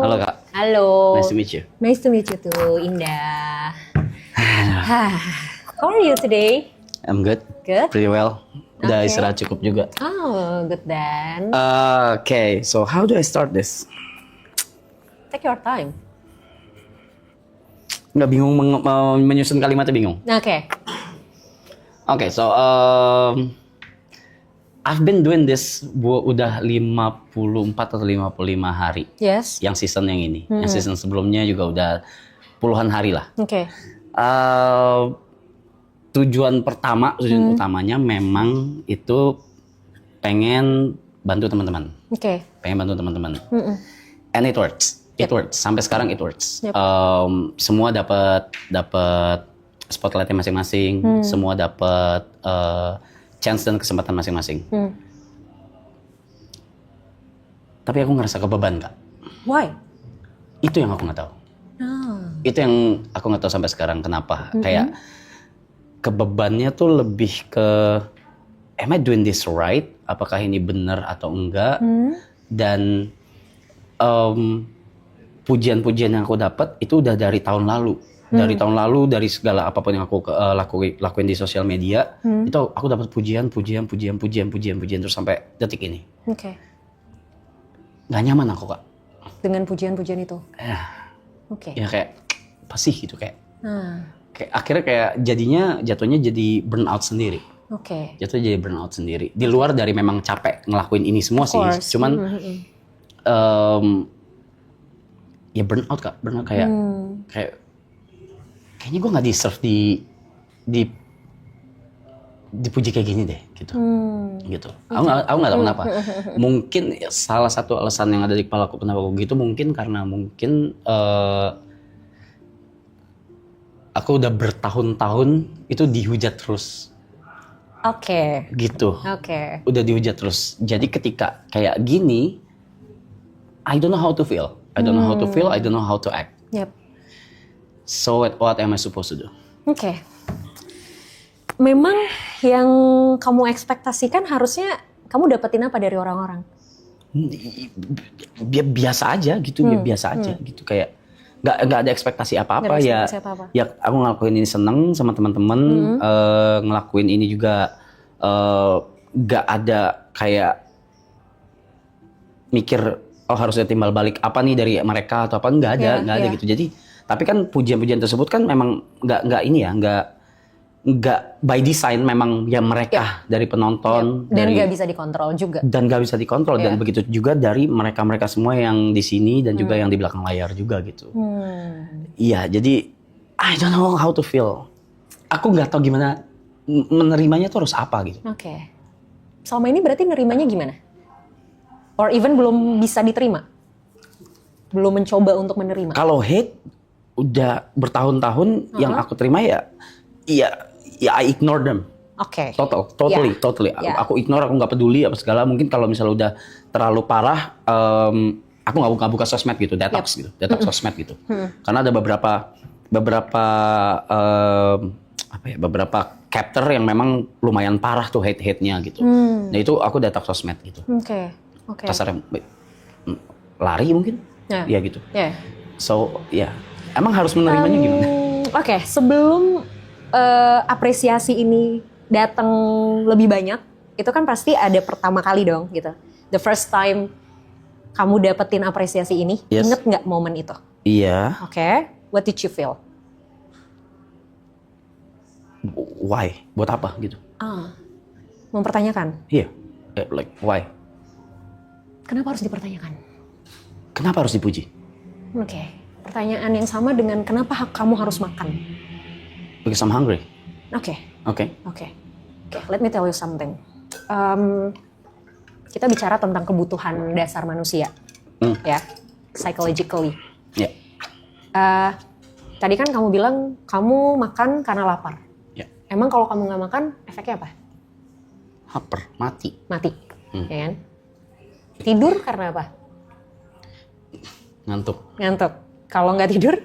Halo Kak. Halo. Nice to meet you. Nice to meet you too, Indah. How are you today? I'm good. Good? Pretty well. Udah Okay. istirahat cukup juga. Oh, good then. Okay, so how do I start this? Take your time. Nggak bingung menyusun kalimatnya bingung. Okay. Okay, so I've been doing this udah 54 atau 55 hari. Yes. Yang season yang ini. Yang season sebelumnya juga udah puluhan hari lah. Okay. Tujuan utamanya memang itu pengen bantu teman-teman. Okay. Pengen bantu teman-teman. And it works. It works. Sampai sekarang it works. Yep. Semua dapat spotlightnya masing-masing. Semua dapat chance dan kesempatan masing-masing. Tapi aku ngerasa kebeban, Kak. Why? Itu yang aku nggak tahu. Itu yang aku nggak tahu sampai sekarang kenapa. Kayak kebebannya tuh lebih ke am I doing this right? Apakah ini benar atau enggak? Dan pujian-pujian yang aku dapat itu udah dari tahun lalu. Dari tahun lalu, dari segala apapun yang aku lakuin di sosial media, itu aku dapat pujian terus sampai detik ini. Okay. Gak nyaman aku, Kak. Dengan pujian-pujian itu. Okay. Ya kayak apa sih gitu kayak akhirnya kayak jatuhnya jadi burnout sendiri. Okay. Jatuhnya jadi burnout sendiri. Di luar dari memang capek ngelakuin ini semua sih, cuman ya burnout, Kak. Burnout kayak kayaknya gue nggak deserve dipuji kayak gini deh, gitu. Gitu. Aku nggak tahu kenapa. Mungkin salah satu alasan yang ada di kepala aku kenapa aku gitu mungkin karena aku udah bertahun-tahun itu dihujat terus. Oke. Gitu. Oke. Udah dihujat terus. Jadi ketika kayak gini, I don't know how to feel. I don't know how to feel. I don't know how to act. Yep. So what am I supposed to do? Oke. Memang yang kamu ekspektasikan harusnya kamu dapetin apa dari orang-orang? Biasa aja gitu, biasa aja gitu kayak nggak ada ekspektasi apa-apa ya. Ya aku ngelakuin ini seneng sama teman-teman, ngelakuin ini juga nggak ada kayak mikir harusnya timbal balik apa nih dari mereka atau apa, nggak ada gitu. Jadi tapi kan pujian-pujian tersebut kan memang nggak ini ya, nggak by design, memang ya mereka dari penonton dan nggak bisa dikontrol juga. Dan begitu juga dari mereka semua yang di sini dan juga yang di belakang layar juga gitu. Iya, jadi I don't know how to feel. Aku nggak tahu gimana menerimanya tuh harus apa gitu. Oke. Selama ini berarti nerimanya gimana? Or even belum bisa diterima? Belum mencoba untuk menerima? Kalau hate udah bertahun-tahun yang aku terima ya I ignore them. Oke. Totally. Aku ignore, aku nggak peduli apa segala. Mungkin kalau misalnya udah terlalu parah, aku nggak buka sosmed gitu, detox sosmed gitu. Karena ada beberapa chapter yang memang lumayan parah tuh hate-nya gitu. Nah itu aku detox sosmed gitu. Oke. Kasarnya lari mungkin, ya gitu. So emang harus menerimanya gimana? Oke, sebelum apresiasi ini datang lebih banyak, itu kan pasti ada pertama kali dong gitu. The first time kamu dapetin apresiasi ini, inget nggak momen itu? Iya. Oke, what did you feel? Why? Buat apa gitu? Mempertanyakan. Iya, like why? Kenapa harus dipertanyakan? Kenapa harus dipuji? Oke, pertanyaan yang sama dengan kenapa kamu harus makan? Because I'm hungry. Oke. Okay. Let me tell you something. Kita bicara tentang kebutuhan dasar manusia, ya, psychologically. Yeah. Tadi kan kamu bilang kamu makan karena lapar. Yeah. Emang kalau kamu nggak makan, efeknya apa? Lapar, mati. Ya kan? Tidur karena apa? Ngantuk. Kalau nggak tidur?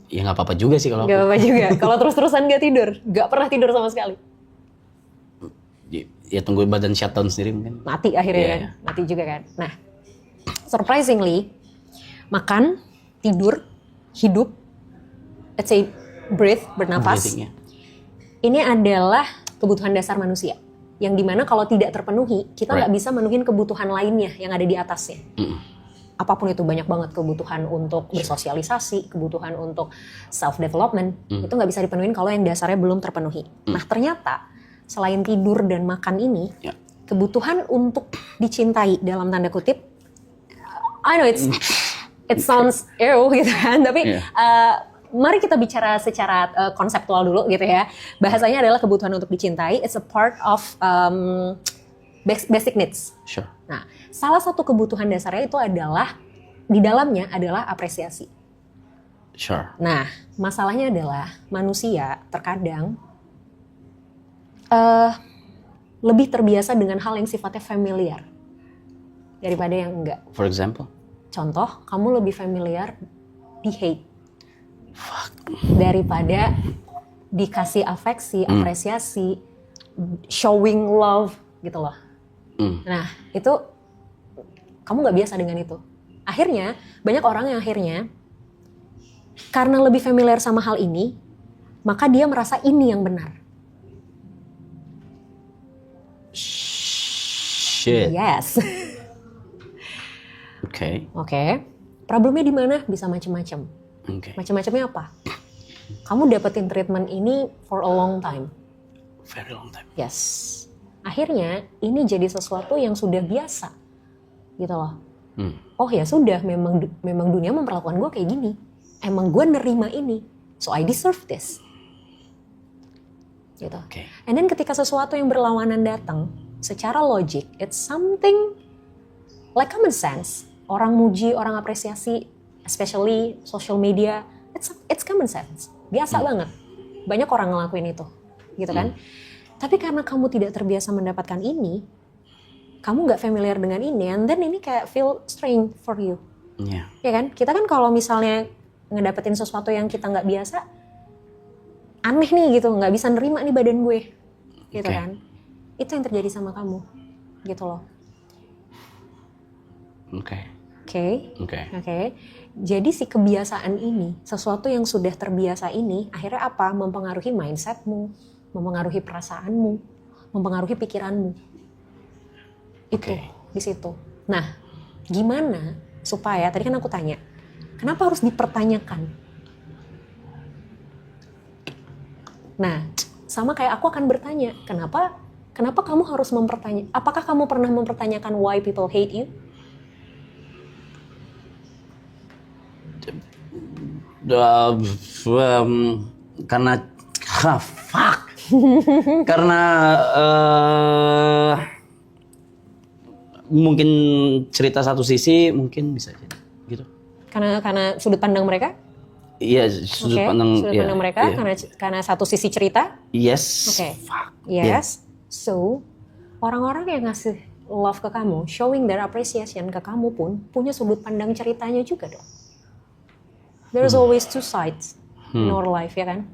Ya nggak apa-apa juga sih kalau Nggak apa-apa juga. Kalau terus-terusan nggak tidur, nggak pernah tidur sama sekali. Ya tunggu badan shutdown sendiri mungkin. Mati akhirnya kan, mati juga kan. Nah, surprisingly, Makan, tidur, hidup, let's say breathe, bernafas. Breathing, ya. Ini adalah kebutuhan dasar manusia. Yang dimana kalau tidak terpenuhi, kita nggak bisa menuhin kebutuhan lainnya yang ada di atasnya. Apapun itu, banyak banget kebutuhan untuk bersosialisasi, kebutuhan untuk self-development, itu nggak bisa dipenuhin kalau yang dasarnya belum terpenuhi. Nah ternyata, selain tidur dan makan ini, kebutuhan untuk dicintai dalam tanda kutip, I know it sounds ew gitu kan, tapi mari kita bicara secara konseptual dulu gitu ya. Bahasanya adalah kebutuhan untuk dicintai, it's a part of basic needs. Sure. Nah, salah satu kebutuhan dasarnya itu adalah, di dalamnya adalah apresiasi. Sure. Nah, masalahnya adalah manusia terkadang lebih terbiasa dengan hal yang sifatnya familiar daripada yang enggak. For example? Contoh, kamu lebih familiar di hate daripada dikasih afeksi, apresiasi, showing love gitu loh. Nah, itu kamu nggak biasa dengan itu. Akhirnya, banyak orang yang akhirnya karena lebih familiar sama hal ini, maka dia merasa ini yang benar. Shit. Yes. Oke. Problemnya di mana? Bisa macam-macam. Macam-macamnya apa? Kamu dapetin treatment ini for a long time. Very long time. Yes. Akhirnya ini jadi sesuatu yang sudah biasa, gitu loh. Oh ya sudah, memang dunia memperlakukan gue kayak gini. Emang gue nerima ini, so I deserve this. Gitu. And then ketika sesuatu yang berlawanan datang, secara logik, it's something like common sense. Orang muji, orang apresiasi, especially social media, it's common sense. Biasa banget. Banyak orang ngelakuin itu, gitu kan? Tapi karena kamu tidak terbiasa mendapatkan ini, kamu nggak familiar dengan ini, and then ini kayak feel strange for you. Ya kan? Kita kan kalau misalnya ngedapetin sesuatu yang kita nggak biasa, aneh nih gitu, nggak bisa nerima nih badan gue, gitu kan? Itu yang terjadi sama kamu, gitu loh. Oke. Jadi si kebiasaan ini, sesuatu yang sudah terbiasa ini, akhirnya apa? Mempengaruhi mindsetmu, mempengaruhi perasaanmu, mempengaruhi pikiranmu. Itu di situ. Nah, gimana supaya tadi kan aku tanya, kenapa harus dipertanyakan? Nah, sama kayak aku akan bertanya, kenapa kamu harus mempertanyakan? Apakah kamu pernah mempertanyakan why people hate you? Karena karena mungkin cerita satu sisi mungkin bisa jadi gitu. Karena sudut pandang mereka? Iya, sudut pandang mereka karena satu sisi cerita? Yes. Yes. So, orang-orang yang ngasih love ke kamu, showing their appreciation ke kamu pun punya sudut pandang ceritanya juga dong. There's always two sides in our life, ya kan?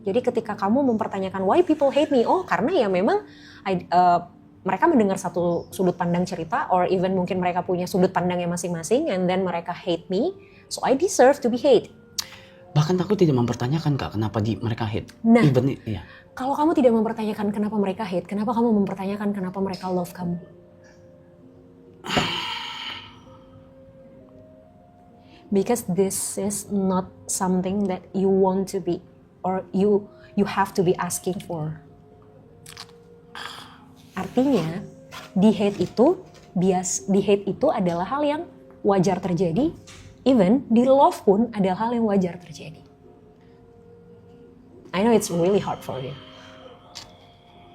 Jadi ketika kamu mempertanyakan why people hate me, karena ya memang mereka mendengar satu sudut pandang cerita, or even mungkin mereka punya sudut pandangnya masing-masing, and then mereka hate me, so I deserve to be hate. Bahkan aku tidak mempertanyakan Kak, kenapa mereka hate. Nah, kalau kamu tidak mempertanyakan kenapa mereka hate, kenapa kamu mempertanyakan kenapa mereka love kamu? Because this is not something that you want to be, or you have to be asking for. Artinya, di hate itu adalah hal yang wajar terjadi, even di love pun adalah hal yang wajar terjadi. I know it's really hard for you.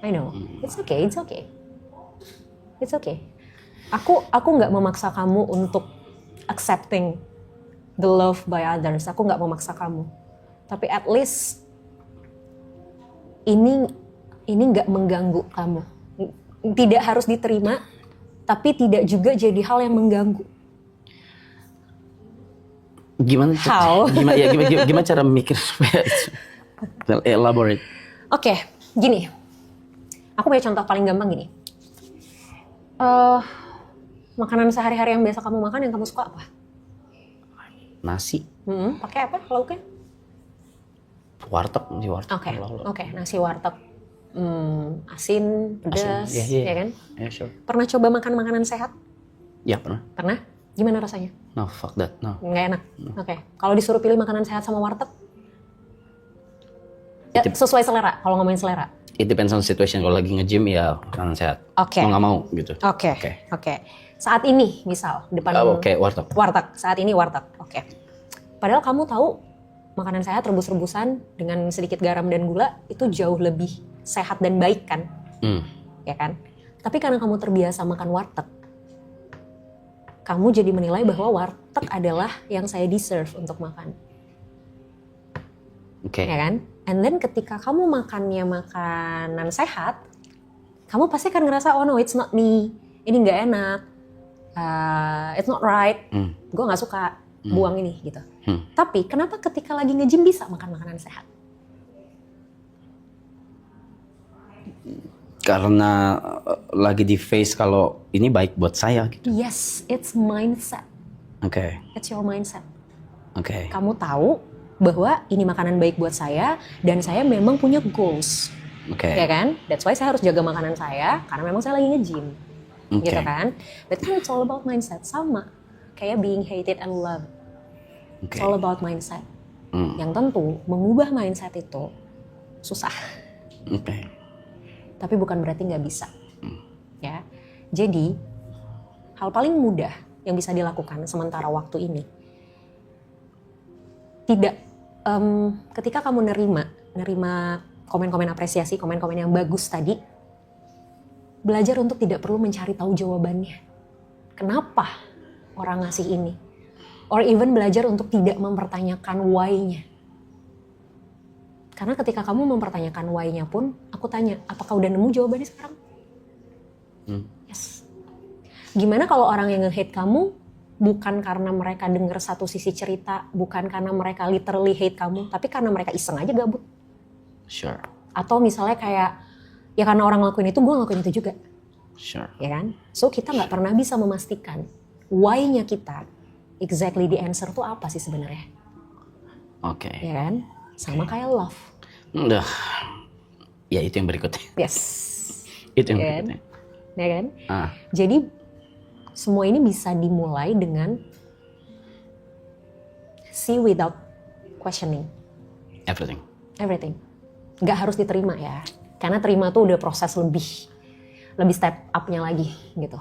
I know, it's okay. Aku nggak memaksa kamu untuk accepting the love by others. Aku nggak memaksa kamu. Tapi at least ini nggak mengganggu kamu. Tidak harus diterima, tapi tidak juga jadi hal yang mengganggu. Gimana cara mikir supaya elaborate? Oke, gini. Aku punya contoh paling gampang gini. Makanan sehari-hari yang biasa kamu makan, yang kamu suka apa? nasi, Pakai apa lauknya? warteg, nasi warteg. Oke, nasi warteg. Asin, pedas, Asin, ya kan? Yeah, sure. Pernah coba makan makanan sehat? Ya pernah. Pernah? Gimana rasanya? No, fuck that, no. Nggak enak? Oke. Kalau disuruh pilih makanan sehat sama warteg? Ya, sesuai selera, kalau ngomongin selera. It depends on situation. Kalau lagi nge-gym ya makanan sehat. Oke. Kalau nggak mau gitu. Oke. Saat ini misal depan Warteg. warteg. Saat ini warteg. Oke. Padahal kamu tahu makanan sehat rebus-rebusan dengan sedikit garam dan gula itu jauh lebih sehat dan baik kan? Ya kan? Tapi karena kamu terbiasa makan warteg, kamu jadi menilai bahwa warteg adalah yang saya deserve untuk makan. Oke. Ya kan? And then ketika kamu makannya makanan sehat, kamu pasti akan ngerasa, oh no, it's not me. Ini nggak enak. It's not right. Gue nggak suka buang ini gitu. Tapi kenapa ketika lagi nge-gym bisa makan makanan sehat? Karena lagi di face kalau ini baik buat saya gitu. Yes, it's mindset. Oke. It's your mindset. Oke. Kamu tahu bahwa ini makanan baik buat saya dan saya memang punya goals. Oke. Ya kan? That's why saya harus jaga makanan saya karena memang saya lagi nge-gym. Oke. Gitu kan? But kan it's all about mindset. Sama kayak being hated and loved. Oke. It's all about mindset. Yang tentu mengubah mindset itu susah. Oke. Tapi bukan berarti nggak bisa. Ya. Jadi hal paling mudah yang bisa dilakukan sementara waktu ini, ketika kamu nerima komen-komen apresiasi, komen-komen yang bagus tadi, belajar untuk tidak perlu mencari tahu jawabannya. Kenapa orang ngasih ini? Or even belajar untuk tidak mempertanyakan why-nya. Karena ketika kamu mempertanyakan why-nya pun, aku tanya, apakah udah nemu jawabannya sekarang? Yes. Gimana kalau orang yang nge-hate kamu bukan karena mereka dengar satu sisi cerita, bukan karena mereka literally hate kamu, tapi karena mereka iseng aja gabut. Sure. Atau misalnya kayak, ya karena orang ngelakuin itu, gue ngelakuin itu juga. Sure. Ya kan? So kita nggak pernah bisa memastikan why-nya kita, exactly the answer tuh apa sih sebenarnya. Oke. Ya kan? Sama kayak love. Udah. Ya itu yang berikutnya. Yes. Itu yang Ya kan? berikutnya. Ya kan? Jadi semua ini bisa dimulai dengan see without questioning. Everything. Gak harus diterima ya. Karena terima tuh udah proses lebih step up-nya lagi gitu.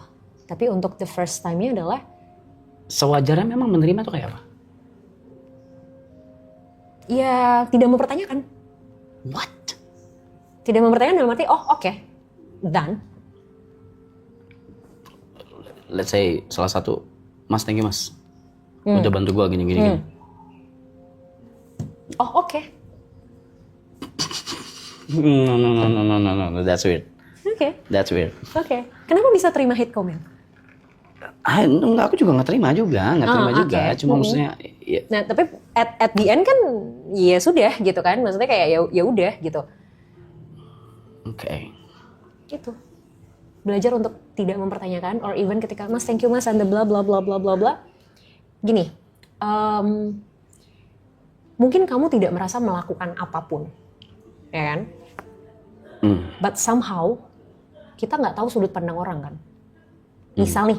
Tapi untuk the first time-nya adalah sewajarnya memang menerima tuh kayak apa? ya tidak mempertanyakan. What? Tidak mempertanyakan dalam arti, oh oke, done. Let's say salah satu, Mas, thank you Mas. Udah bantu gua gini. Oh oke. No, that's weird. Oke. That's weird. Oke. Kenapa bisa terima hate comment? Enggak, aku juga nggak terima juga. Cuma maksudnya. Ya. Nah tapi at the end kan, ya sudah gitu kan. Maksudnya kayak ya udah gitu. Oke. Gitu. Belajar untuk tidak mempertanyakan, or even ketika Mas thank you Mas and the bla bla bla bla bla bla. Gini, mungkin kamu tidak merasa melakukan apapun, ya kan? But somehow kita nggak tahu sudut pandang orang kan. Misal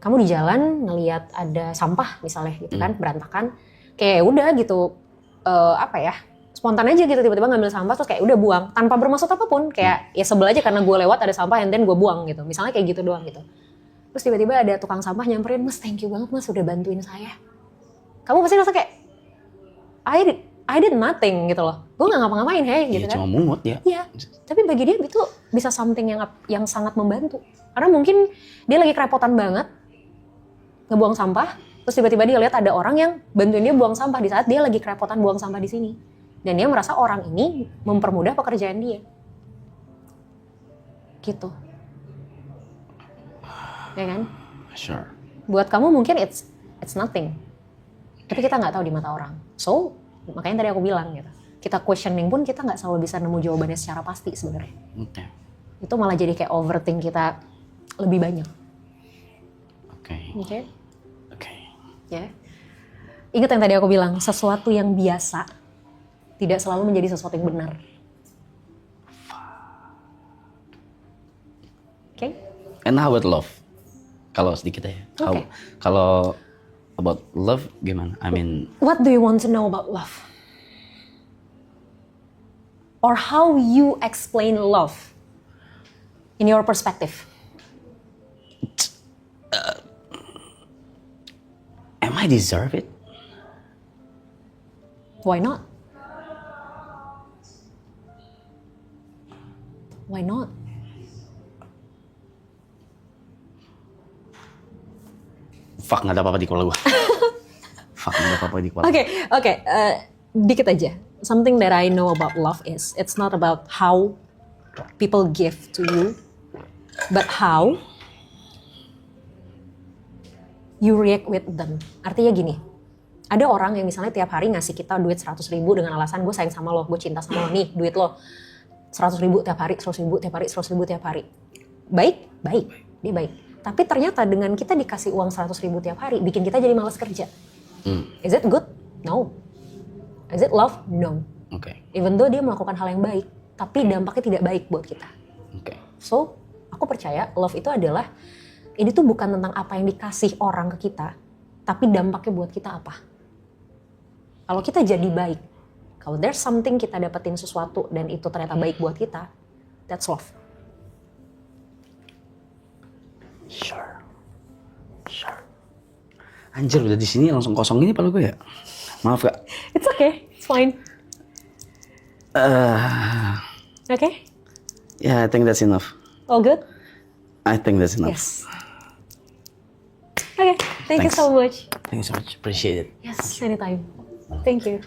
kamu di jalan ngelihat ada sampah misalnya gitu kan, berantakan, kayak udah gitu, spontan aja gitu tiba-tiba ngambil sampah terus kayak udah buang tanpa bermaksud apapun, kayak ya sebel aja karena gue lewat ada sampah and then gue buang gitu, misalnya kayak gitu doang gitu. Terus tiba-tiba ada tukang sampah nyamperin, Mas thank you banget Mas udah bantuin saya. Kamu pasti rasa kayak I did nothing gitu loh, gue nggak ngapa-ngapain gitu kan. Cuma mungut ya. Iya, tapi bagi dia itu bisa something yang sangat membantu. Karena mungkin dia lagi kerepotan banget ngebuang sampah, terus tiba-tiba dia lihat ada orang yang bantuin dia buang sampah di saat dia lagi kerepotan buang sampah di sini. Dan dia merasa orang ini mempermudah pekerjaan dia. Gitu. Ya kan? Sure. Buat kamu mungkin it's nothing. Tapi kita nggak tahu di mata orang. So, makanya tadi aku bilang gitu. Kita questioning pun kita nggak selalu bisa nemu jawabannya secara pasti sebenarnya. Oke. Itu malah jadi kayak overthink kita lebih banyak. Oke. Oke. Ya. Ingat yang tadi aku bilang, sesuatu yang biasa tidak selalu menjadi sesuatu yang benar. Oke? And how about love? Kalau sedikit aja. Okay. Kalau about love gimana? I mean, What do you want to know about love? Or how you explain love in your perspective? am I deserve it? Why not? Why not? Fuck, nggak ada apa-apa di kepala gue. Fuck, nggak ada apa-apa di kepala. Okay. Dikit aja. Something that I know about love is it's not about how people give to you, but how you react with them. Artinya gini, ada orang yang misalnya tiap hari ngasih kita duit 100.000 dengan alasan gue sayang sama lo, gue cinta sama lo, nih duit lo 100.000 tiap hari, 100.000 tiap hari, 100.000 tiap hari. Baik, dia baik. Tapi ternyata dengan kita dikasih uang 100.000 tiap hari, bikin kita jadi malas kerja. Is it good? No. Is it love? No. Okay. Even though dia melakukan hal yang baik, tapi dampaknya tidak baik buat kita. Okay. So, aku percaya love itu adalah, ini tuh bukan tentang apa yang dikasih orang ke kita, tapi dampaknya buat kita apa. Kalau kita jadi baik, kalau there's something kita dapetin sesuatu dan itu ternyata baik buat kita, that's love. Sure. Anjir, udah di sini langsung kosong ini kepala gue ya. Maaf Kak. It's okay, it's fine. Okay? Yeah, I think that's enough. All good? I think that's enough. Yes. Okay, thank you Thanks. so much. Thank you so much. Appreciate it. Yes, anytime. Thank you.